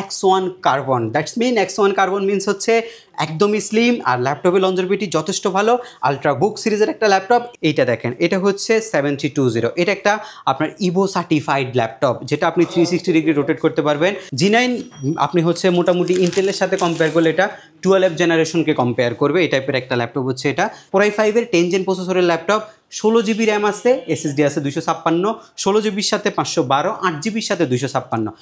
X1 carbon. That's mean X1 carbon means হচ্ছে একদমই slim আর ল্যাপটপের লঞ্জারভিটি যথেষ্ট ভালো। আলট্রাবুক সিরিজের একটা ল্যাপটপ। এইটা দেখেন, এটা হচ্ছে 7320। এটা একটা আপনার ইভো সার্টিফাইড ল্যাপটপ, যেটা আপনি 360 ডিগ্রি রোটেট করতে পারবেন। G9 আপনি হচ্ছে মোটামুটি ইন্টেলের সাথে কম্পেয়ার করলে এটা 12 জেনারেশনকে কম্পেয়ার করবে। এই টাইপের একটা ল্যাপটপ হচ্ছে এটা। Core i5-এর 10 জেন প্রসেসরের ল্যাপটপ, 16 জিবি র্যাম আছে, SSD আছে 256, 16 জিবির সাথে 512, 8 জিবির সাথে 256,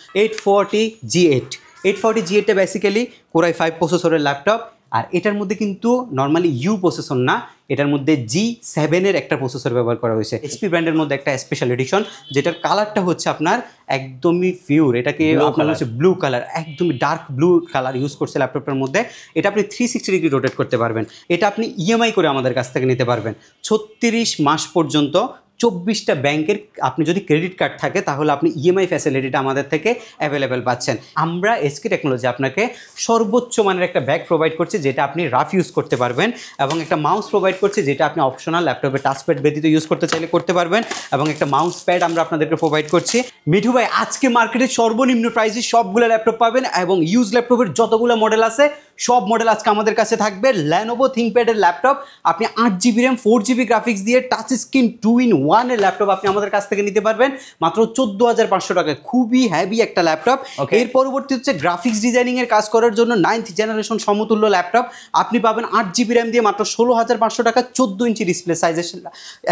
840G8 বেসিক্যালি Core i5 প্রসেসরের ল্যাপটপ। আর এটার মধ্যে কিন্তু নর্মালি ইউ প্রসেসর না, এটার মধ্যে G7-এর একটা প্রসেসর ব্যবহার করা হয়েছে। HP ব্র্যান্ডের মধ্যে একটা স্পেশাল এডিশন, যেটার কালারটা হচ্ছে আপনার একদমই পিওর। এটাকে আপনার হচ্ছে ব্লু কালার, একদমই ডার্ক ব্লু কালার ইউজ করছে ল্যাপটপের মধ্যে। এটা আপনি 360 ডিগ্রি রোটেট করতে পারবেন। এটা আপনি EMI করে আমাদের কাছ থেকে নিতে পারবেন 36 মাস পর্যন্ত। 24টা ব্যাংকের আপনি যদি ক্রেডিট কার্ড থাকে তাহলে আপনি EMI ফ্যাসিলিটিটা আমাদের থেকে অ্যাভেলেবেল পাচ্ছেন। আমরা SK টেকনোলজি আপনাকে সর্বোচ্চ মানের একটা ব্যাগ প্রোভাইড করছে, যেটা আপনি রাফ ইউজ করতে পারবেন, এবং একটা মাউস প্রোভাইড করছে, যেটা আপনি অপশনাল ল্যাপটপে টাচপ্যাড ব্যতীত ইউজ করতে চাইলে করতে পারবেন, এবং একটা মাউস প্যাড আমরা আপনাদেরকে প্রোভাইড করছি। মিঠু ভাই, আজকে মার্কেটে সর্বনিম্ন প্রাইসে সবগুলো ল্যাপটপ পাবেন, এবং ইউজ ল্যাপটপের যতগুলো মডেল আছে সব মডেল আজকে আমাদের কাছে থাকবে। Lenovo ThinkPad-এর ল্যাপটপ আপনি 8 জিবি র্যাম 4 জিবি গ্রাফিক্স দিয়ে টাচ স্ক্রিন 2-in-1 এর ল্যাপটপ আপনি আমাদের কাছ থেকে নিতে পারবেন মাত্র 14,500 টাকায়। খুবই হেভি একটা ল্যাপটপ। এর পরবর্তী হচ্ছে গ্রাফিক্স ডিজাইনিং এর কাজ করার জন্য 9th জেনারেশন সমতুল্য ল্যাপটপ আপনি পাবেন 8 জিবি র্যাম দিয়ে মাত্র 16,500 টাকা, 14 ইঞ্চি ডিসপ্লে সাইজের।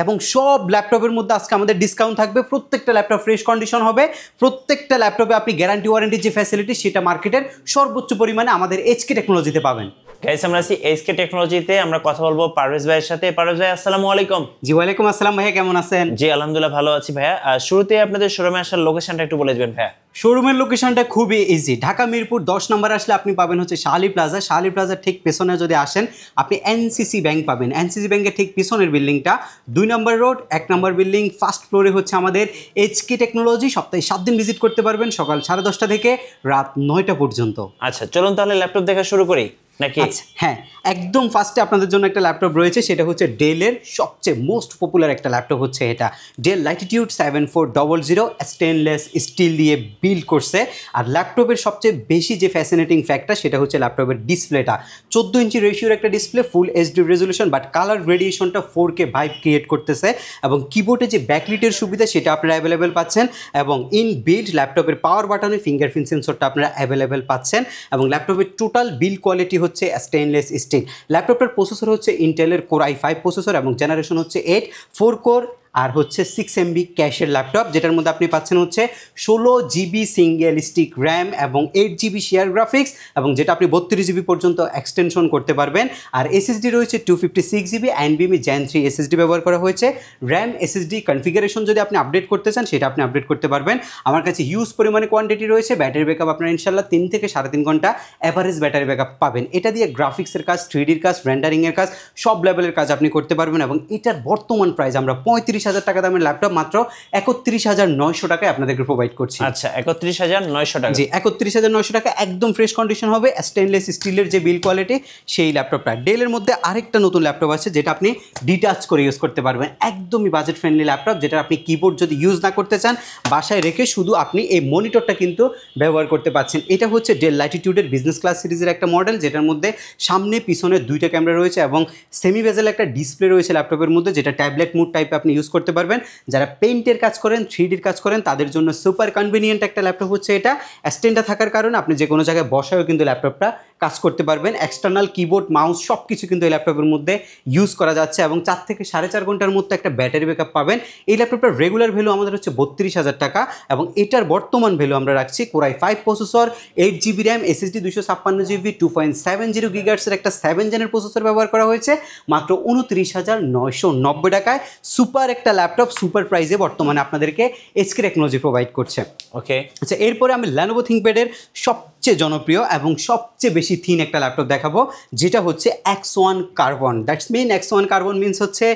এবং সব ল্যাপটপের মধ্যে আজকে আমাদের ডিসকাউন্ট থাকবে। প্রত্যেকটা ল্যাপটপ ফ্রেশ কন্ডিশন হবে। প্রত্যেকটা ল্যাপটপে আপনি গ্যারান্টি ওয়ারেন্টির যে ফ্যাসিলিটি, সেটা মার্কেটের সর্বোচ্চ পরিমাণে আমাদের SK টেকনোলজিতে পাবেন। গাইস, আমরা আছি SK টেকনোলজিতে। আমরা কথা বলবো পারভেজ ভাইয়ের সাথে। পারভেজ ভাই, আসসালামু আলাইকুম। জি, ওয়ালাইকুম আসসালাম ভাইয়া, কেমন আছেন? জি, আলহামদুলিল্লাহ ভালো আছি ভাইয়া। শুরুতে আপনাদের শোরুমে আসার লোকেশনটা একটু বলে দিবেন ভাইয়া। শোরুমের লোকেশনটা খুবই ইজি। ঢাকা মিরপুর 10 নম্বর আসলে আপনি পাবেন হচ্ছে শাহালি প্লাজা। শাহালি প্লাজার ঠিক পেছনে যদি আসেন আপনি NCC ব্যাংক পাবেন। NCC ব্যাংকের ঠিক পিছনের বিল্ডিংটা 2 নম্বর রোড 1 নম্বর বিল্ডিং, ফার্স্ট ফ্লোরে হচ্ছে আমাদের SK টেকনোলজি। সপ্তাহে 7 দিন ভিজিট করতে পারবেন, সকাল 10:30 থেকে রাত 9টা পর্যন্ত। আচ্ছা, চলুন তাহলে ল্যাপটপ দেখা শুরু করি নাকি? হ্যাঁ, একদম ফার্স্টে আপনাদের জন্য একটা ল্যাপটপ রয়েছে, সেটা হচ্ছে ডেলের সবচেয়ে মোস্ট পপুলার একটা ল্যাপটপ হচ্ছে এটা। ডেল ল্যাটিটিউড 7400 স্টেনলেস স্টিল দিয়ে বিল্ড করছে। আর ল্যাপটপের সবচেয়ে বেশি যে ফ্যাসিনেটিং ফ্যাক্টর, সেটা হচ্ছে ল্যাপটপের ডিসপ্লেটা। 14 ইঞ্চি রেশিওর একটা display, full HD resolution, but colour গ্রেডিয়েশনটা 4K ভাইব ক্রিয়েট করতেছে। এবং কিবোর্ডে যে ব্যাকলিটের সুবিধা, সেটা আপনারা অ্যাভেলেবেল পাচ্ছেন। এবং ইন বিল্ড ল্যাপটপের পাওয়ার বাটনে ফিঙ্গারপ্রিন্ট সেন্সরটা আপনারা অ্যাভেলেবেল পাচ্ছেন। এবং ল্যাপটপের টোটাল বিল্ড কোয়ালিটি হচ্ছে স্টেনলেস স্টিল। ল্যাপটপের প্রসেসর হচ্ছে ইন্টেলের Core i5 প্রসেসর, এবং জেনারেশন হচ্ছে 8, 4 কোর আর হচ্ছে 6 MB ক্যাশের ল্যাপটপ, যেটার মধ্যে আপনি পাচ্ছেন হচ্ছে 16 জিবি সিঙ্গেল স্টিক র্যাম এবং 8 জিবি শেয়ার গ্রাফিক্স, এবং যেটা আপনি 32 জিবি পর্যন্ত এক্সটেনশন করতে পারবেন। আর SSD রয়েছে 256 জিবি NVMe Gen 3 SSD ব্যবহার করা হয়েছে। র্যাম SSD কনফিগারেশন যদি আপনি আপডেট করতে চান, সেটা আপনি আপডেট করতে পারবেন। আমার কাছে হিউজ পরিমাণে কোয়ান্টিটি রয়েছে। ব্যাটারি ব্যাকআপ আপনার ইনশাল্লাহ 3 থেকে 3.5 ঘন্টা অ্যাভারেজ ব্যাটারি ব্যাকআপ পাবেন। এটা দিয়ে গ্রাফিক্সের কাজ, 3Dর কাজ, রেন্ডারিংয়ের কাজ, সব লেভেলের কাজ আপনি করতে পারবেন। এবং এটার বর্তমান প্রাইস আমরা 35,000 টাকা দামের ল্যাপটপ মাত্র 31,900 টাকায় আপনাদেরকে প্রোভাইড করছি। আচ্ছা, 31,900 টাকা। জি, 31,900 টাকা, একদম ফ্রেশ কন্ডিশন হবে, স্টেনলেস স্টিলের যে বিল কোয়ালিটি সেই ল্যাপটপটা। ডেলের মধ্যে আরেকটা নতুন ল্যাপটপ আছে, যেটা আপনি ডিটাচ করে ইউজ করতে পারবেন। একদমই বাজেট ফ্রেন্ডলি ল্যাপটপ, যেটা আপনি কিবোর্ড যদি ইউজ না করতে চান, বাসায় রেখে শুধু আপনি এই মনিটরটা কিন্তু ব্যবহার করতে পারছেন। এটা হচ্ছে ডেল ল্যাটিটিউডের বিজনেস ক্লাস সিরিজের একটা মডেল, যেটার মধ্যে সামনে পিছনে 2টা ক্যামেরা রয়েছে, এবং সেমি বেজেল একটা ডিসপ্লে রয়েছে ল্যাপটপের মধ্যে, যেটা ট্যাবলেট মুড টাইপে আপনি ইউজ করতে পারবেন। যারা পেইন্টের কাজ করেন, 3Dর কাজ করেন, তাদের জন্য সুপার কনভিনিয়েন্ট একটা ল্যাপটপ হচ্ছে এটা। স্ট্যান্ডটা থাকার কারণে আপনি যে কোনো জায়গায় বসায়ও কিন্তু ল্যাপটপটা কাজ করতে পারবেন। এক্সটার্নাল কিবোর্ড, মাউস সব কিছু কিন্তু এই ল্যাপটপের মধ্যে ইউজ করা যাচ্ছে, এবং 4 থেকে 4.5 ঘন্টার মধ্যে একটা ব্যাটারি ব্যাকআপ পাবেন। এই ল্যাপটপটার রেগুলার ভ্যালু আমাদের হচ্ছে 32,000 টাকা, এবং এটার বর্তমান ভ্যালু আমরা রাখছি Core i5 processor, 8 GB RAM, SSD 256 GB, 2.70 গিগাহার্টজের একটা 7 জেনের প্রসেসর ব্যবহার করা হয়েছে মাত্র 29,990 টাকায়। সুপার একটা ল্যাপটপ, সুপার প্রাইসে বর্তমানে আপনাদেরকে SK টেকনোলজি প্রোভাইড করছে। ওকে, আচ্ছা, এরপরে আমি Lenovo ThinkPad-এর সবচেয়ে জনপ্রিয় এবং সবচেয়ে বেশি থিন একটা ল্যাপটপ দেখাবো, যেটা হচ্ছে X1 carbon. That's mean X1 carbon means হচ্ছে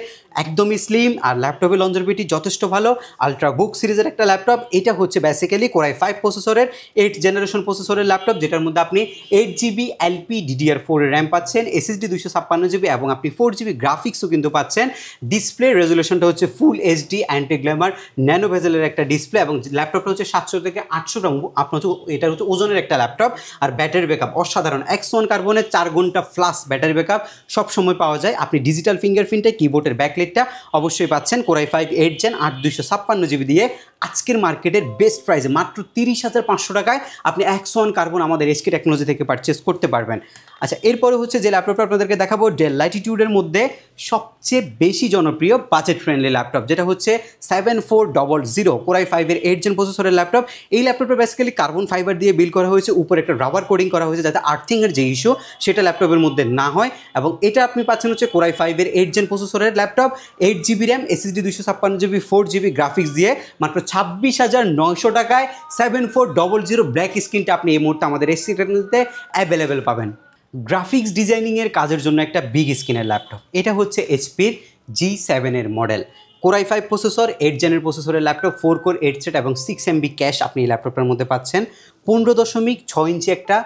একদমই স্লিম আর ল্যাপটপের লঞ্জারভিটি যথেষ্ট ভালো। আলট্রাবুক সিরিজের একটা ল্যাপটপ। এটা হচ্ছে বেসিক্যালি Core i5 প্রসেসরের 8 জেনারেশন প্রসেসরের ল্যাপটপ, যেটার মধ্যে আপনি 8 জিবি LPDDR4 র্যাম পাচ্ছেন, SSD 256 জিবি, এবং আপনি 4 জিবি গ্রাফিক্সও কিন্তু পাচ্ছেন। ডিসপ্লে রেজলিউশনটা হচ্ছে ফুল HD অ্যান্টি গ্ল্যামার ন্যানো ভেজেলের একটা ডিসপ্লে, এবং ল্যাপটপটা হচ্ছে 700 থেকে 800 গ্রাম আপনার হচ্ছে, এটা হচ্ছে ওজনের একটা ল্যাপটপ। ল্যাপটপ। আর ব্যাটারি ব্যাকআপ অসাধারণ, X1 কার্বনের 4 ঘন্টা প্লাস ব্যাটারি ব্যাকআপ সবসময় পাওয়া যায়। আপনি ডিজিটাল ফিঙ্গারপ্রিন্টে কিবোর্ডের ব্যাকলাইটটা অবশ্যই পাচ্ছেন। Core i5 8 Gen 8 256 GB দিয়ে আজকের মার্কেটের বেস্ট প্রাইসে মাত্র 30,500 টাকায় আপনি X1 কার্বন আমাদের SK টেকনোলজি থেকে পারচেস করতে পারবেন। আচ্ছা, এরপরে হচ্ছে যে ল্যাপটপটা আপনাদেরকে দেখাবো ডেল ল্যাটিটিউডের মধ্যে সবচেয়ে বেশি জনপ্রিয় বাজেট ফ্রেন্ডলি ল্যাপটপ, যেটা হচ্ছে 7400 Core i5 এর 8 Gen প্রসেসরের ল্যাপটপ। এই ল্যাপটপটা বেসিক্যালি কার্বন ফাইবার দিয়ে বিল্ড করা হয়েছে, উপরে একটা রাবার কোডিং করা হয়েছে যাতে আর্থিংয়ের যে ইস্যু সেটা ল্যাপটপের মধ্যে না হয়। এবং এটা আপনি পাচ্ছেন হচ্ছে Core i5 এর 8 Gen প্রসেসরের laptop, 8GB RAM, SSD 256GB, 4GB graphics দিয়ে মাত্র 26,900 টাকায় 7400 ব্ল্যাক স্ক্রিনটা আপনি এই মুহূর্তে আমাদের SK টেকনোলজিতে অ্যাভেলেবেল পাবেন। গ্রাফিক্স ডিজাইনিংয়ের কাজের জন্য একটা বিগ স্ক্রিনের ল্যাপটপ, এটা হচ্ছে এইচপির G7 এর মডেল। Core i5 প্রসেসর, 8 জেনের প্রসেসরের ল্যাপটপ, 4 কোর 8 থ্রেড এবং 6 MB ক্যাশ আপনি এই ল্যাপটপের মধ্যে পাচ্ছেন। 15.6 ইঞ্চি একটা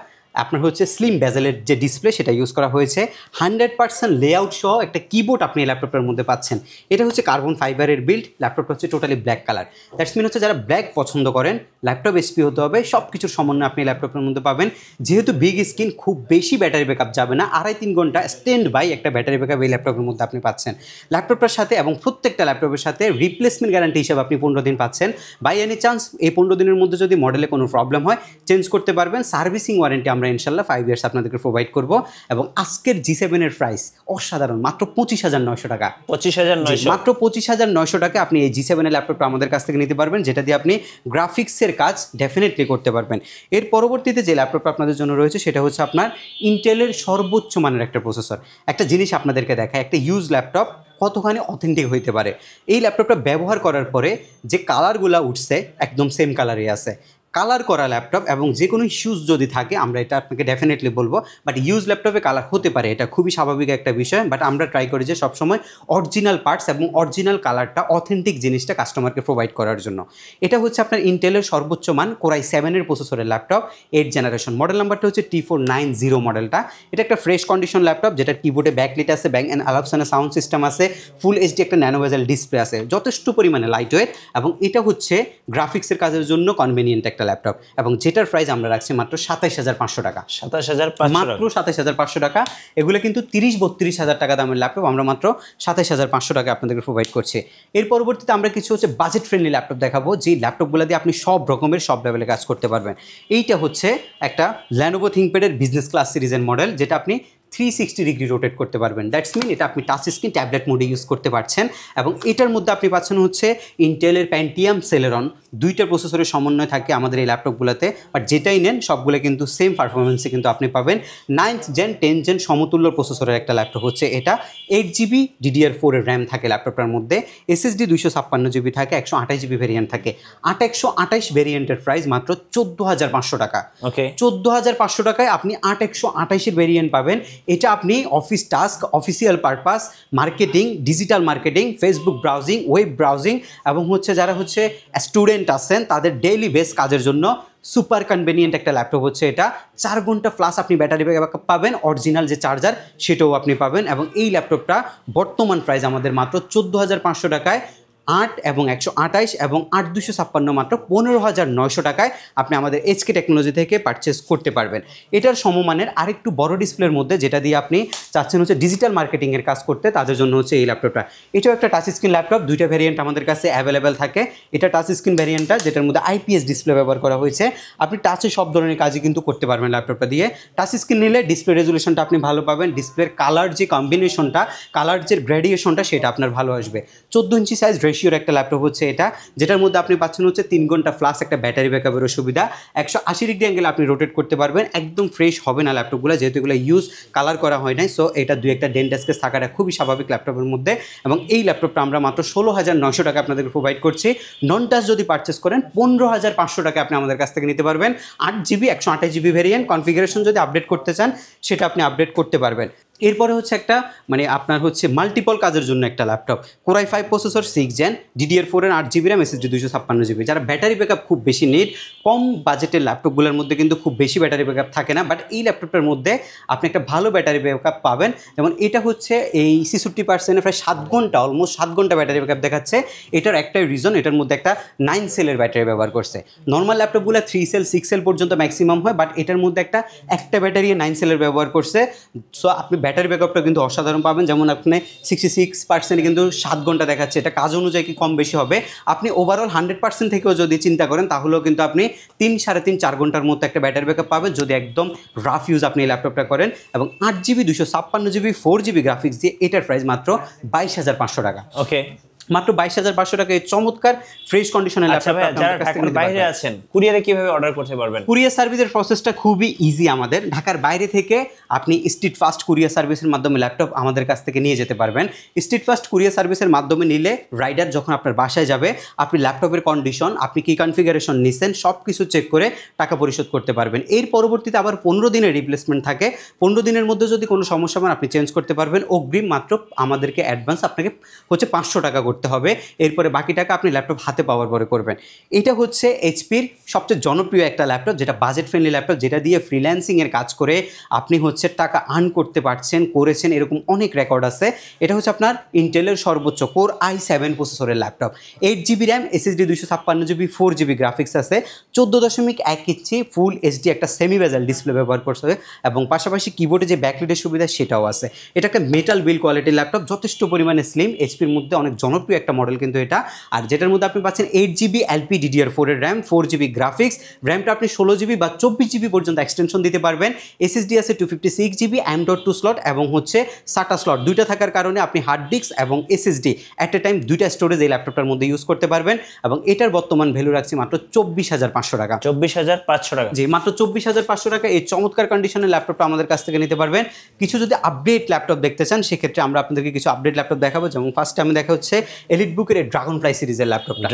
আপনার হচ্ছে স্লিম বেজেলের যে ডিসপ্লে সেটা ইউজ করা হয়েছে। 100% লেআউট সহ একটা কিবোর্ড আপনি এই ল্যাপটপের মধ্যে পাচ্ছেন। এটা হচ্ছে কার্বন ফাইবারের বিল্ড, ল্যাপটপটা হচ্ছে totally black colour. That's mean হচ্ছে যারা ব্ল্যাক পছন্দ করেন, ল্যাপটপ এসপি হতে হবে, সব কিছুর সমন্বয় আপনি ল্যাপটপের মধ্যে পাবেন। যেহেতু বিগ স্ক্রিন, খুব বেশি ব্যাটারি ব্যাকআপ যাবে না, 2.5-3 ঘন্টা স্ট্যান্ড বাই একটা ব্যাটারি ব্যাকআপ এই ল্যাপটপের মধ্যে আপনি পাচ্ছেন। ল্যাপটপটার সাথে এবং প্রত্যেকটা ল্যাপটপের সাথে রিপ্লেসমেন্ট গ্যারান্টি হিসেবে আপনি 15 দিন পাচ্ছেন। বাই এনি চান্স এই 15 দিনের মধ্যে যদি মডেলে কোনো প্রবলেম হয় চেঞ্জ করতে পারবেন। সার্ভিসিং ওয়ারেন্টি আমরা ইনশাল্লাহ 5 ইয়ার্স আপনাদেরকে প্রোভাইড করব। এবং আজকের G7 এর প্রাইস অসাধারণ, মাত্র 25,900 টাকা। 25,900 মাত্র 25,900 টাকা আপনি এই G7 এর ল্যাপটপটা আমাদের কাছ থেকে নিতে পারবেন, যেটা দিয়ে আপনি গ্রাফিক্সের কাজ ডেফিনেটলি করতে পারবেন। এর পরবর্তীতে যে ল্যাপটপটা আপনাদের জন্য রয়েছে সেটা হচ্ছে আপনার ইন্টেলের সর্বোচ্চ মানের একটা প্রসেসর। একটা জিনিস আপনাদেরকে দেখায়, একটা ইউজ ল্যাপটপ কতখানি অথেন্টিক হইতে পারে। এই ল্যাপটপটা ব্যবহার করার পরে যে কালারগুলো উঠছে একদম সেম কালারই আছে। কালার করা ল্যাপটপ এবং যে কোনো ইস্যুস যদি থাকে আমরা এটা আপনাকে ডেফিনেটলি বলবো, বাট ইউজ ল্যাপটপে কালার হতে পারে, এটা খুবই স্বাভাবিক একটা বিষয়। বাট আমরা ট্রাই করি যে সবসময় অরিজিনাল পার্টস এবং অরিজিনাল কালারটা, অথেন্টিক জিনিসটা কাস্টমারকে প্রোভাইড করার জন্য। এটা হচ্ছে আপনার ইন্টেলের সর্বোচ্চ মান Core i7 এর প্রসেসরের ল্যাপটপ, 8 জেনারেশন। মডেল নাম্বারটা হচ্ছে T490 মডেলটা। এটা একটা ফ্রেশ কন্ডিশন ল্যাপটপ, যেটা কিবোর্ডে ব্যাকলিট আছে, ব্যাং অ্যান্ড অ্যালাপসনের সাউন্ড সিস্টেম আছে, ফুল এইচডি একটা ন্যানো বেজেল ডিসপ্লে আছে, যথেষ্ট পরিমাণে লাইট ওয়েট। এবং এটা হচ্ছে গ্রাফিক্সের কাজের জন্য কনভেনিয়েন্ট একটা ল্যাপটপ, এবং যেটার প্রাইস আমরা রাখছি মাত্র 27,500 টাকা। 27,500 মাত্র 27,500 টাকা। এগুলো কিন্তু 30-32 হাজার টাকা দামের ল্যাপটপ, আমরা মাত্র 27,500 টাকা আপনাদেরকে প্রোভাইড করছি। এর পরবর্তীতে আমরা কিছু হচ্ছে বাজেট ফ্রেন্ডলি ল্যাপটপ দেখাবো, যে ল্যাপটপগুলো দিয়ে আপনি সব রকমের সব লেভেলে কাজ করতে পারবেন। এইটা হচ্ছে একটা Lenovo ThinkPad-এর বিজনেস ক্লাস সিরিজের মডেল, যেটা আপনি 360 ডিগ্রি রোটেট করতে পারবেন। দ্যাটস মিন এটা আপনি টাচ স্ক্রিন ট্যাবলেট মোডে ইউজ করতে পারছেন। এবং এটার মধ্যে আপনি পাচ্ছেন হচ্ছে ইন্টেলের Pentium Celeron, দুইটা প্রসেসরের সমন্বয় থাকে আমাদের এই ল্যাপটপগুলোতে। বাট যেটাই নেন সবগুলো কিন্তু সেম পারফরমেন্সে কিন্তু আপনি পাবেন। 9th Gen 10 Gen সমতুল্য প্রসেসরের একটা ল্যাপটপ হচ্ছে এটা। 8GB DDR4 এর র্যাম থাকে ল্যাপটপটার মধ্যে, SSD 256GB থাকে, 128GB ভেরিয়েন্ট থাকে। 8128 ভেরিয়েন্টের প্রাইস মাত্র 14,500 টাকা। ওকে, 14,500 টাকায় আপনি 8128-এর ভেরিয়েন্ট পাবেন। এটা আপনি office task, official purpose, marketing, digital marketing, Facebook browsing, web browsing এবং হচ্ছে যারা হচ্ছে স্টুডেন্ট আছেন তাদের ডেইলি বেস কাজের জন্য সুপার কনভেনিয়েন্ট একটা ল্যাপটপ হচ্ছে এটা। 4 ঘন্টা প্লাস আপনি ব্যাটারি ব্যাকআপ পাবেন, অরিজিনাল যে চার্জার সেটাও আপনি পাবেন। এবং এই ল্যাপটপটা বর্তমান প্রাইস আমাদের মাত্র 14,500 টাকায় 8 এবং 128 এবং 8 256 মাত্র 15,900 টাকায় আপনি আমাদের SK টেকনোলজি থেকে পারচেস করতে পারবেন। এটার সমমানের আরেকটু বড় ডিসপ্লের মধ্যে, যেটা দিয়ে আপনি চাচ্ছেন হচ্ছে ডিজিটাল মার্কেটিংয়ের কাজ করতে, তাদের জন্য হচ্ছে এই ল্যাপটপটা। এটাও একটা টাচ স্ক্রিন ল্যাপটপ, দুইটা ভ্যারিয়েন্ট আমাদের কাছে অ্যাভেলেবেল থাকে। এটা টাচ স্ক্রিন ভ্যারিয়েন্টটা, যেটার মধ্যে IPS ডিসপ্লে ব্যবহার করা হয়েছে। আপনি টাচে সব ধরনের কাজই কিন্তু করতে পারবেন ল্যাপটপটা দিয়ে। টাচ স্ক্রিন নিলে ডিসপ্লে রেজুলেশনটা আপনি ভালো পাবেন, ডিসপ্লের কালার যে কম্বিনেশনটা, কালার যে গ্রেডিয়েশনটা সেটা আপনার ভালো আসবে। 14 ইঞ্চি সাইজ রেশিওর একটা ল্যাপটপ হচ্ছে এটা, যেটার মধ্যে আপনি পাচ্ছেন হচ্ছে 3 ঘন্টা প্লাস একটা ব্যাটারি ব্যাকআপেরও সুবিধা। 180 ডিগ্রি অ্যাঙ্গেলে আপনি রোটেট করতে পারবেন। একদম ফ্রেশ হবে না ল্যাপটপগুলো, যেহেতু এগুলো ইউজ কালার করা হয় নাই। সো এটা দুই একটা ডেন্ট স্কেচ থাকাটা খুবই স্বাভাবিক ল্যাপটপের মধ্যে। এবং এই ল্যাপটপটা আমরা মাত্র 16,900 টাকা আপনাদেরকে প্রোভাইড করছি। নন টাচ যদি পারচেস করেন 15,500 টাকা আপনি আমাদের কাছ থেকে নিতে পারবেন। 8GB 128GB ভেরিয়েন্ট, কনফিগারেশন যদি আপডেট করতে চান সেটা আপনি আপডেট করতে পারবেন। এরপরে হচ্ছে একটা মানে আপনার হচ্ছে মাল্টিপল কাজের জন্য একটা laptop core i 5 processor 6 gen DDR4 এর 8 জিবি র্যাম SSD 256 জিবি। যারা ব্যাটারি ব্যাকআপ খুব বেশি নিড, কম বাজেটের ল্যাপটপগুলোর মধ্যে কিন্তু খুব বেশি ব্যাটারি ব্যাকআপ থাকে না, বাট এই ল্যাপটপটার মধ্যে আপনি একটা ভালো ব্যাটারি ব্যাকআপ পাবেন। যেমন এটা হচ্ছে এই 66% প্রায় 7 ঘন্টা, অলমোস্ট 7 ঘন্টা ব্যাটারি ব্যাকআপ দেখাচ্ছে। এটার একটাই রিজন, এটার মধ্যে একটা 9 সেলের ব্যাটারি ব্যবহার করছে। নর্মাল ল্যাপটপগুলো 3 সেল 6 সেল পর্যন্ত ম্যাক্সিমাম হয়, বাট এটার মধ্যে একটা ব্যাটারি 9 সেলের ব্যবহার করছে। সো আপনি ব্যাটারি ব্যাকআপটা কিন্তু অসাধারণ পাবেন। যেমন আপনি 66% কিন্তু 7 ঘন্টা দেখাচ্ছে, এটা কাজ অনুযায়ী কি কম বেশি হবে। আপনি ওভারঅল 100% থেকেও যদি চিন্তা করেন তাহলেও কিন্তু আপনি 3 সাড়ে 3 4 ঘন্টার মতো একটা ব্যাটারি ব্যাকআপ পাবেন যদি একদম রাফ ইউজ আপনি এই ল্যাপটপটা করেন। এবং 8 জিবি 256 জিবি 4 জিবি গ্রাফিক্স দিয়ে এটার প্রাইস মাত্র 22,500 টাকা। ওকে, মাত্র 22,500 টাকা এই চমৎকার ফ্রেশ কন্ডিশনের আচ্ছা ভাই, ল্যাপটপটা যারা ঢাকার বাইরে আছেন কুরিয়ারে কিভাবে অর্ডার করতে পারবেন? কুরিয়ার সার্ভিসের প্রসেসটা খুবই ইজি আমাদের। ঢাকার বাইরে থেকে আপনি স্ট্রিট ফাস্ট কুরিয়ার সার্ভিসের মাধ্যমে ল্যাপটপ আমাদের কাছ থেকে নিয়ে যেতে পারবেন। স্ট্রিট ফাস্ট কুরিয়ার সার্ভিসের মাধ্যমে নিলে রাইডার যখন আপনার বাসায় যাবে, আপনি ল্যাপটপের কন্ডিশন, আপনি কী কনফিগারেশন নিচ্ছেন সব কিছু চেক করে টাকা পরিশোধ করতে পারবেন। এর পরবর্তীতে আবার 15 দিনের রিপ্লেসমেন্ট থাকে। 15 দিনের মধ্যে যদি কোনো সমস্যা হয় আপনি চেঞ্জ করতে পারবেন। অগ্রিম মাত্র আমাদেরকে অ্যাডভান্স আপনাকে হচ্ছে 500 টাকা করতে হবে। এরপরে বাকি টাকা আপনি ল্যাপটপ হাতে পাওয়ার পরে করবেন। এটা হচ্ছে এইচপির সবচেয়ে জনপ্রিয় একটা ল্যাপটপ, যেটা বাজেট ফ্রেন্ডলি ল্যাপটপ, যেটা দিয়ে ফ্রিল্যান্সিংয়ের কাজ করে আপনি হচ্ছে টাকা আর্ন করতে পারছেন, করেছেন, এরকম অনেক রেকর্ড আছে। এটা হচ্ছে আপনার ইন্টেলের সর্বোচ্চ কোর i7 প্রসেসরের laptop. 8 GB RAM SSD 256 GB 4 GB graphics আছে। 14.1 ইঞ্চি ফুল এইচডি একটা সেমি বেজেল ডিসপ্লে ব্যবহার করছে এবং পাশাপাশি কিবোর্ডে যে ব্যাকলাইটের সুবিধা সেটাও আছে। এটা একটা মেটাল বিল কোয়ালিটির ল্যাপটপ, যথেষ্ট পরিমাণে স্লিম, এইচপির মধ্যে অনেক জনপ্রিয় একটা মডেল কিন্তু এটা। আর যেটার মধ্যে আপনি পাচ্ছেন 8 জিবি LPDDR4 এর র্যাম, 4 জিবি গ্রাফিক্স, র্যামটা আপনি 16 জিবি বা 24 জিবি পর্যন্ত এক্সটেনশন দিতে পারবেন। SSD আছে 256 জিবি M.2 স্লট এবং হচ্ছে SATA স্লট দুইটা থাকার কারণে আপনি হার্ড ডিস্ক এবং SSD অ্যাট এ টাইম দুইটা স্টোরেজ এই ল্যাপটপটার মধ্যে ইউজ করতে পারবেন। এবং এটার বর্তমান ভ্যালু রাখছি মাত্র 24,500 টাকা। 24,500 টাকা? জি, মাত্র 24,500 টাকা এই চমৎকার কন্ডিশনের ল্যাপটপটা আমাদের কাছ থেকে নিতে পারবেন। কিছু যদি আপডেট ল্যাপটপ দেখতে চান সেক্ষেত্রে আমরা আপনাদেরকে কিছু আপডেট ল্যাপটপ দেখাবো। যেমন ফার্স্টে আমি দেখা হচ্ছে এলিটবুকের ড্রাগন ফ্লাই সিরিজের ল্যাপটপটা।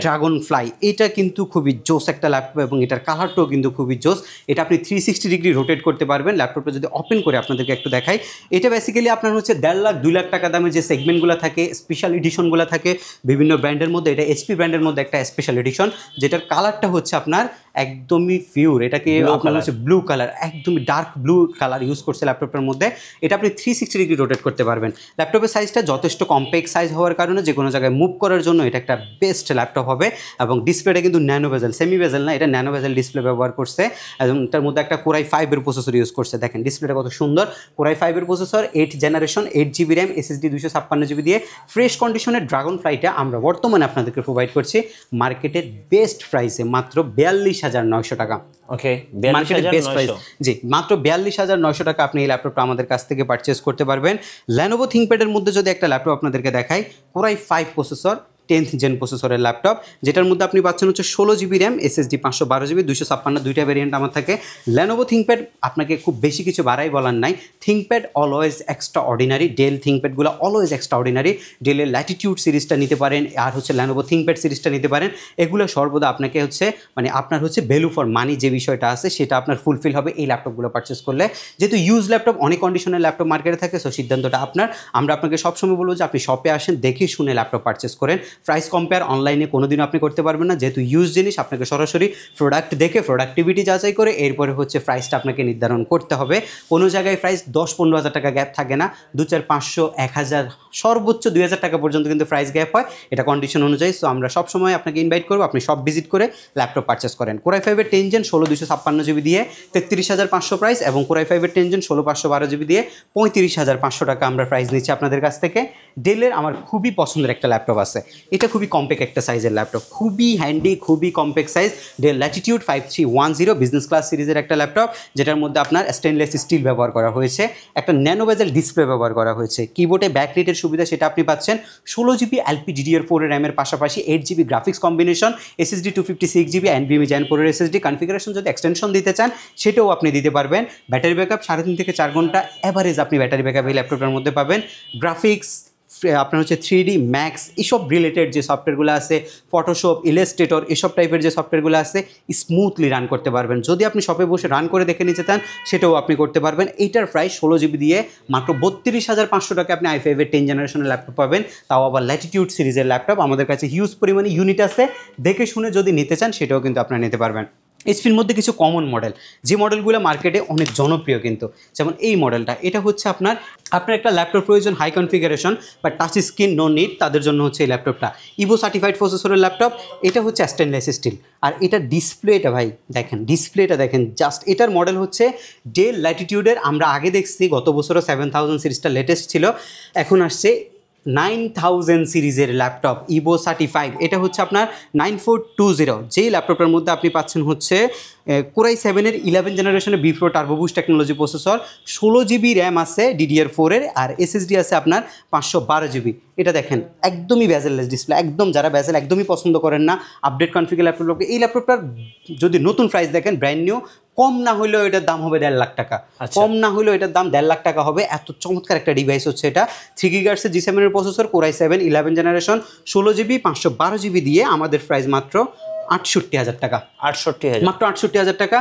ড্রাগন ফ্লাই এটা কিন্তু খুবই জোস একটা ল্যাপটপ এবং এটার কালারটাও কিন্তু খুবই জোস। এটা আপনি 360 ডিগ্রি রোটেট করতে পারবেন। ল্যাপটপটা যদি ওপেন করে আপনাদেরকে একটু দেখাই, এটা বেসিক্যালি আপনার হচ্ছে 1.5 লাখ 2 লাখ টাকা দামের যে সেগমেন্টগুলো থাকে, স্পেশাল এডিশনগুলো থাকে বিভিন্ন ব্র্যান্ডের মধ্যে, এটা এইচপি ব্র্যান্ডের মধ্যে একটা স্পেশাল এডিশন, যেটার কালারটা হচ্ছে আপনার একদমই পিওর। এটাকে আপনার হচ্ছে ব্লু কালার, একদমই ডার্ক ব্লু কালার ইউজ করছে ল্যাপটপের মধ্যে। এটা আপনি 360 ডিগ্রি রোটেট করতে পারবেন। ল্যাপটপের সাইজটা যথেষ্ট কম্প্যাক্ট সাইজ হওয়ার কারণে যে কোনো জায়গায় মুভ করার জন্য এটা একটা বেস্ট ল্যাপটপ হবে। এবং ডিসপ্লেটা কিন্তু ন্যানো বেজেল, সেমি বেজেল না, এটা ন্যানো বেজেল ডিসপ্লে ব্যবহার করছে এবং তার মধ্যে একটা কোরাই 5 এর প্রসেসর ইউজ করছে। দেখেন ডিসপ্লেটা কত সুন্দর, কোরাই 5 এর processor, 8 generation, 8 GB RAM, SSD 256 GB দিয়ে ফ্রেশ কন্ডিশনের ড্রাগন ফ্লাইটা আমরা বর্তমানে আপনাদেরকে প্রোভাইড করছি মার্কেটের বেস্ট প্রাইসে মাত্র 42,900 টাকা। ওকে, মার্কেটের বেস্ট প্রাইস। জি, মাত্র 42,900 টাকা আপনি এই ল্যাপটপটা আমাদের কাছ থেকে পারচেস করতে পারবেন। Lenovo ThinkPad-এর মধ্যে যদি একটা ল্যাপটপ আপনাদেরকে দেখাই, কোরাই 5 প্রসেসর 10th জেন প্রসেসরের ল্যাপটপ, যেটার মধ্যে আপনি পাচ্ছেন হচ্ছে 16 জিবি র্যাম, SSD 512 জিবি, 256, দুইটা ভেরিয়েন্ট আমার থাকে। Lenovo ThinkPad আপনাকে খুব বেশি কিছু বাড়াই বলার নাই। ThinkPad always extraordinary, Dell ThinkPadগুলো অলওয়েজ এক্সট্রা অর্ডিনারি। ডেলের ল্যাটিটিউড সিরিজটা নিতে পারেন আর হচ্ছে Lenovo ThinkPad সিরিজটা নিতে পারেন। এগুলো সর্বদা আপনাকে হচ্ছে মানে আপনার হচ্ছে ভ্যালু ফর মানি যে বিষয়টা আছে সেটা আপনার ফুলফিল হবে এই ল্যাপটপগুলো পারচেস করলে। যেহেতু ইউজ ল্যাপটপ, অনেক কন্ডিশনের ল্যাপটপ মার্কেটে থাকে, সো সিদ্ধান্তটা আপনার। আমরা আপনাকে সবসময় বলবো যে আপনি শপে আসেন, দেখে শুনে ল্যাপটপ পারচেস করেন। প্রাইস কম্পেয়ার অনলাইনে কোনোদিনও আপনি করতে পারবেন না, যেহেতু ইউজ জিনিস। আপনাকে সরাসরি প্রোডাক্ট দেখে প্রোডাক্টিভিটি যাচাই করে এরপরে হচ্ছে প্রাইসটা আপনাকে নির্ধারণ করতে হবে। কোনো জায়গায় প্রাইস 10-15 হাজার টাকা গ্যাপ থাকে না, 2-4, 500, 1000, সর্বোচ্চ 2000 টাকা পর্যন্ত কিন্তু প্রাইস গ্যাপ হয়, এটা কন্ডিশন অনুযায়ী। সো আমরা সবসময় আপনাকে ইনভাইট করবো আপনি সব ভিজিট করে ল্যাপটপ পারচেস করেন। কোরাই 5-এর 10 জেন 16 জিবি দিয়ে 33,500 প্রাইস এবং কোরাই 5-এর 10 জেন 16 জিবি দিয়ে 35,500 টাকা আমরা প্রাইস নিচ্ছি আপনাদের কাছ থেকে। ডেলের আমার খুবই পছন্দের একটা ল্যাপটপ আছে, এটা খুবই কম্প্যাক্ট একটা সাইজের ল্যাপটপ, খুবই হ্যান্ডি, খুবই compact size. Del Latitude 5310 business class সিরিজের একটা ল্যাপটপ, যেটার মধ্যে আপনার স্টেনলেস স্টিল ব্যবহার করা হয়েছে, একটা ন্যানো বেজেল ডিসপ্লে ব্যবহার করা হয়েছে। কিবোর্ডে ব্যাকলাইটের সুবিধা সেটা আপনি পাচ্ছেন। 16 জিবি LPDDR4 এর র্যামের পাশাপাশি 8 GB graphics combination, SSD 256 GB, NVMe Gen 4 এর SSD। কনফিগারেশন যদি এক্সটেনশন দিতে চান সেটাও আপনি দিতে পারবেন। ব্যাটারি ব্যাকআপ 3.5 থেকে 4 ঘন্টা অ্যাভারেজ আপনি ব্যাটারি ব্যাকআপ এই ল্যাপটপটার মধ্যে পাবেন। গ্রাফিক্স আপনার হচ্ছে 3D ম্যাক্স এসব রিলেটেড যে সফটওয়্যারগুলো আছে, ফটোশপ, ইলাস্ট্রেটর এসব টাইপের যে সফটওয়্যারগুলো আছে স্মুথলি রান করতে পারবেন। যদি আপনি শপে বসে রান করে দেখে নিতে চান সেটাও আপনি করতে পারবেন। এইটার প্রাইস 16GB দিয়ে মাত্র 32,500 টাকা আপনি i5 এর 10 জেনারেশনের ল্যাপটপ পাবেন, তাও আবার ল্যাটিটিউড সিরিজের ল্যাপটপ। আমাদের কাছে হিউজ পরিমাণে ইউনিট আছে, দেখে শুনে যদি নিতে চান সেটাও কিন্তু আপনারা নিতে পারবেন। এইচপির মধ্যে কিছু কমন মডেল, যে মডেলগুলো মার্কেটে অনেক জনপ্রিয় কিন্তু, যেমন এই মডেলটা, এটা হচ্ছে আপনার একটা ল্যাপটপ প্রয়োজন হাই কনফিগারেশন বা টাচ স্ক্রিন নো নিড, তাদের জন্য হচ্ছে এই ল্যাপটপটা। ইভো সার্টিফাইড প্রসেসরের ল্যাপটপ, এটা হচ্ছে স্টেনলেস স্টিল। আর এটার ডিসপ্লেটা ভাই দেখেন, ডিসপ্লেটা দেখেন জাস্ট। এটার মডেল হচ্ছে ডেল ল্যাটিটিউডের, আমরা আগে দেখছি গত বছরও 7000 সিরিজটা লেটেস্ট ছিল, এখন আসছে 9000 সিরিজের ল্যাপটপ ইভো সার্টিফাইড। এটা হচ্ছে আপনার 9420, যেই ল্যাপটপটার মধ্যে আপনি পাচ্ছেন হচ্ছে কোরাই 7-এর 11 জেনারেশনের B4 turbo boost technology processor, 16GB RAM আছে DDR4-এর, আর SSD আছে আপনার 512GB। এটা দেখেন একদমই বেজেললেস ডিসপ্লে, একদম যারা বেজেল একদমই পছন্দ করেন না আপডেট কনফিগার ল্যাপটপ, এই ল্যাপটপটার যদি নতুন প্রাইস দেখেন ব্র্যান্ড নিউ, কম না হলেও এটার দাম হবে 1.5 লাখ টাকা, কম না হলেও এটার দাম 1.5 লাখ টাকা হবে। এত চমৎকার একটা ডিভাইস হচ্ছে এটা। 3 GHz G7-এর processor, Core i 7 11 generation, 16GB 512GB দিয়ে আমাদের প্রাইস মাত্র 68,000 টাকা। 68,000 মাত্র 68,000 টাকা।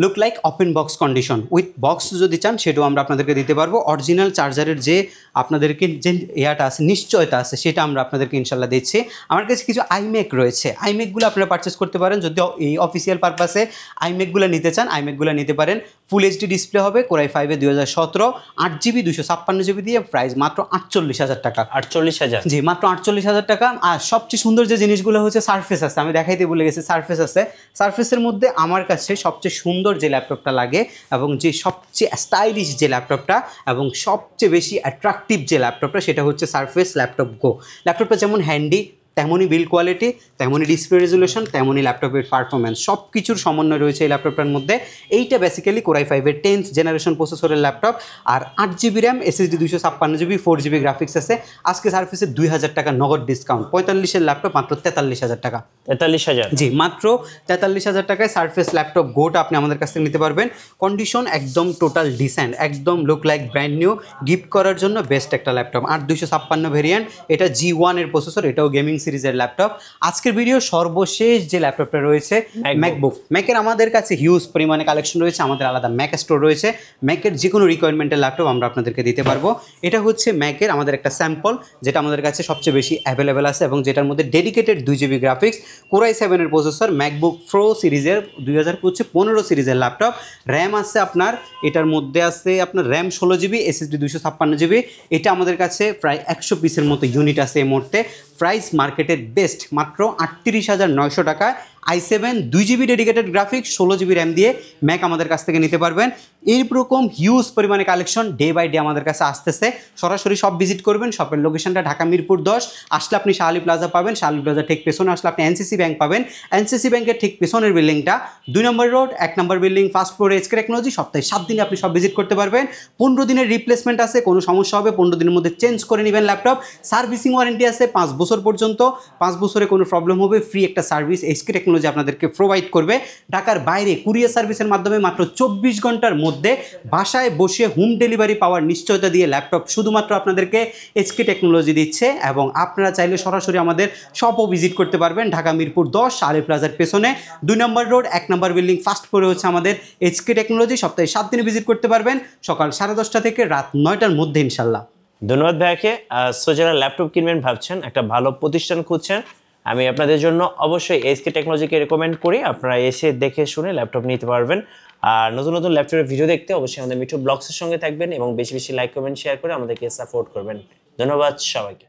Look like open box condition, with box যদি চান সেটাও আমরা আপনাদেরকে দিতে পারবো। অরিজিনাল চার্জারের যে আপনাদেরকে যে ইয়াটা আছে, নিশ্চয়তা আছে, সেটা আমরা আপনাদেরকে ইনশাল্লাহ দিচ্ছি। আমার কাছে কিছু আইম্যাক রয়েছে, আইম্যাকগুলো আপনারা পারচেস করতে পারেন যদি এই অফিসিয়াল পারপাসে আইম্যাকগুলো নিতে চান, আইম্যাকগুলো নিতে পারেন। ফুল এইচডি ডিসপ্লে হবে, কোরাই 5-এ 2017, 8GB 256GB দিয়ে প্রাইস মাত্র 48,000 টাকা। 48,000 জি, মাত্র 48,000 টাকা। আর সবচেয়ে সুন্দর যে জিনিসগুলো হচ্ছে সারফেস আছে, আমি দেখাইতে ভুলে গেছি, সারফেস আছে। সারফেসের মধ্যে আমার কাছে সবচেয়ে সুন্দর যে ল্যাপটপটা লাগে এবং যে সবচেয়ে স্টাইলিশ যে ল্যাপটপটা এবং সবচেয়ে বেশি অ্যাট্রাকটিভ যে ল্যাপটপটা, সেটা হচ্ছে সারফেস ল্যাপটপ গো। ল্যাপটপটা যেমন হ্যান্ডি, তেমনই বিল্ড কোয়ালিটি, তেমনই ডিসপ্লে রেজুলেশন, তেমনই ল্যাপটপের পারফরমেন্স, সব কিছুর সমন্বয় রয়েছে এই ল্যাপটপটার মধ্যে। এইটা বেসিক্যালি কোরাই 5-এর 10th জেনারেশন প্রসেসরের ল্যাপটপ, আর 8GB RAM, SSD 256GB, 4GB graphics আছে। আজকে সার্ফেসে 2,000 টাকা নগদ ডিসকাউন্ট, 45-এর ল্যাপটপ মাত্র 43,000 টাকা। 43,000 জি, মাত্র 43,000 টাকায় সারফেস ল্যাপটপ গোটা আপনি আমাদের কাছ থেকে নিতে পারবেন। কন্ডিশন একদম টোটাল ডিসেন্ট, একদম look like brand new, gift করার জন্য বেস্ট একটা ল্যাপটপ। 8256 ভেরিয়েন্ট, এটা G1-এর প্রসেসর, এটাও গেমিং সিরিজের ল্যাপটপ। আজকের ভিডিও সর্বশেষ যে ল্যাপটপটা রয়েছে ম্যাকবুক। ম্যাকের আমাদের কাছে হিউজ পরিমাণে কালেকশন রয়েছে, আমাদের আলাদা ম্যাক স্টোর রয়েছে। ম্যাকের যে কোনো রিকোয়ারমেন্টের ল্যাপটপ আমরা আপনাদেরকে দিতে পারবো। এটা হচ্ছে ম্যাকের আমাদের একটা স্যাম্পল, যেটা আমাদের কাছে সবচেয়ে বেশি অ্যাভেলেবেল আছে এবং যেটার মধ্যে ডেডিকেটেড 2GB গ্রাফিক্স, কোরাই 7-এর প্রসেসর, ম্যাকবুক প্রো সিরিজের 2015 সিরিজের ল্যাপটপ। র্যাম আছে আপনার, এটার মধ্যে আছে আপনার র্যাম 16GB, SSD 256GB। এটা আমাদের কাছে প্রায় 100 পিসের মতো ইউনিট আছে এই মুহূর্তে। প্রাইস মার্কেটের বেস্ট, মাত্র 38,900 টাকায় i7 2GB dedicated graphics, 16GB RAM দিয়ে ম্যাক আমাদের কাছ থেকে নিতে পারবেন। এইরকম হিউজ পরিমাণে কালেকশন ডে বাই ডে আমাদের কাছে আসতেছে। সরাসরি সব ভিজিট করবেন। শপের লোকেশনটা ঢাকা মিরপুর 10, আসলে আপনি শাহালি প্লাজা পাবেন, শাহালি প্লাজা ঠিক পেছনে আসলে আপনি এনসিসি ব্যাংক পাবেন, এনসিসি ব্যাংকের ঠিক পেছনের বিল্ডিংটা 2 নম্বর রোড 1 নম্বর বিল্ডিং, ফার্স্ট ফ্লোরে এসকে টেকনোলজি। সপ্তাহে 7 দিনে আপনি সব ভিজিট করতে পারবেন। 15 দিনের রিপ্লেসমেন্ট আছে, কোনো সমস্যা হবে 15 দিনের মধ্যে চেঞ্জ করে নেবেন ল্যাপটপ। সার্ভিসিং ওয়ারেন্টি আছে 5 বছর পর্যন্ত, 5 বছরে কোনো প্রবলেম হবে ফ্রি একটা সার্ভিস এসকে টেকনোলজি আপনাদেরকে প্রোভাইড করবে। ঢাকার বাইরে কুরিয়ার সার্ভিসের মাধ্যমে মাত্র 24 ঘন্টার মধ্যে বাসায় বসে হোম ডেলিভারি পাওয়ার নিশ্চয়তা দিয়ে ল্যাপটপ শুধুমাত্র আপনাদেরকে এসকে টেকনোলজি দিচ্ছে। এবং আপনারা চাইলে সরাসরি আমাদের শপও ভিজিট করতে পারবেন। ঢাকা মিরপুর 10 শাহালি প্লাজার পেছনে 2 নম্বর রোড 1 নম্বর বিল্ডিং, ফার্স্ট ফ্লোরে হচ্ছে আমাদের এসকে টেকনোলজি। সপ্তাহে 7 দিনে ভিজিট করতে পারবেন, সকাল 10:30 থেকে রাত 9টার মধ্যে ইনশাল্লাহ। ধন্যবাদ ভাইয়াকে। সো যারা ল্যাপটপ কিনবেন ভাবছেন, একটা ভালো প্রতিষ্ঠান খুঁজছেন, আমি আপনাদের জন্য অবশ্যই এসকে টেকনোলজিকে রেকমেন্ড করি। আপনারা এসে দেখে শুনে ল্যাপটপ নিতে পারবেন। আর নতুন নতুন ল্যাপটপের ভিডিও দেখতে অবশ্যই আমাদের মিঠু ব্লগসের সঙ্গে থাকবেন এবং বেশি বেশি লাইক কমেন্ট শেয়ার করে আমাদেরকে সাপোর্ট করবেন। ধন্যবাদ সবাইকে।